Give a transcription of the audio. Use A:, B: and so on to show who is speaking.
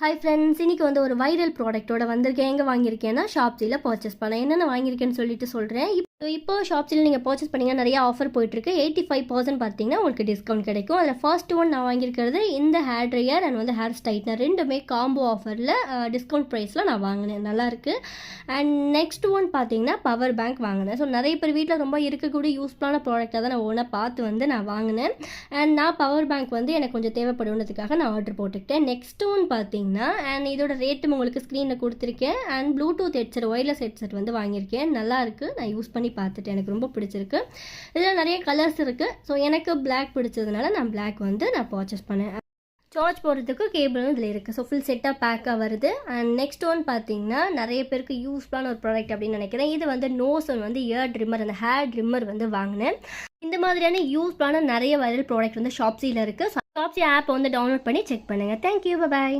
A: Hi friends, இன்றைக்கி வந்து ஒரு வைரல் ப்ராடக்ட்டோட வந்திருக்கேன். எங்கே வாங்கியிருக்கேன்னா ஷாப்ஸியில் பர்ச்சேஸ் பண்ணேன். என்னென்ன வாங்கியிருக்கேன்னு சொல்லிட்டு சொல்கிறேன். இப்போ ஷாப்ஸில் நீங்கள் பர்ச்சேஸ் பண்ணிங்கன்னா நிறைய ஆஃபர் போயிட்டுருக்கு. 85% பார்த்தீங்கன்னா உங்களுக்கு டிஸ்கவுண்ட் கிடைக்கும். அதில் ஃபர்ஸ்ட் ஒன் நான் வாங்கியிருக்கிறது இந்த ஹேர் ட்ரையர் அண்ட் வந்து ஹேர் ஸ்ட்ரைட்னர் ரெண்டுமே காம்போ ஆஃபரில் டிஸ்கவுண்ட் ப்ரைஸில் நான் வாங்கினேன். நல்லாயிருக்கு. அண்ட் நெக்ஸ்ட் ஒன் பார்த்தீங்கன்னா பவர் பேங்க் வாங்கினேன். ஸோ நிறைய பேர் வீட்டில் ரொம்ப இருக்கக்கூடிய யூஸ்ஃபுல்லான ப்ராடக்டாக தான் நான் ஒன்றா பார்த்து வந்து நான் வாங்கினேன். அண்ட் நான் பவர் பேங்க் வந்து எனக்கு கொஞ்சம் தேவைப்படுன்றதுக்காக நான் ஆர்டர் போட்டுக்கிட்டேன். நெக்ஸ்ட் ஒன் பார்த்தீங்கன்னா அண்ட் இதோட ரேட்டும் உங்களுக்கு ஸ்க்ரீனில் கொடுத்துருக்கேன். And Bluetooth headset wireless headset வந்து வாங்கியிருக்கேன். நல்லாயிருக்கு. நான் யூஸ் பண்ணி பார்த்துட்டு எனக்கு ரொம்ப பிடிச்சிருக்கு. இதில் நிறைய கலர்ஸ் இருக்குது. ஸோ எனக்கு பிளாக் பிடிச்சதுனால நான் பிளாக் வந்து நான் பர்ச்சேஸ் பண்ணேன். சார்ஜ் போடுறதுக்கு கேபிளும் இதில் இருக்குது. ஸோ ஃபுல் செட்டாக பேக்காக வருது. அண்ட் நெக்ஸ்ட் ஒன் பார்த்தீங்கன்னா நிறைய பேருக்கு யூஸ்ஃபுல்லான ஒரு ப்ராடக்ட் அப்படின்னு நினைக்கிறேன். இது வந்து நோஸ் வந்து இயர் ட்ரிம்மர், அந்த ஹேர் ட்ரிம்மர் வந்து வாங்கினேன். இந்த மாதிரியான யூஸ்ஃபுல்லான நிறைய வைரல் ப்ராடக்ட் வந்து ஷாப்ஸியில் இருக்குது. ஷாப்ஸி ஆப் வந்து டவுன்லோட் பண்ணி செக் பண்ணுங்கள். தேங்க்யூ, பாய்.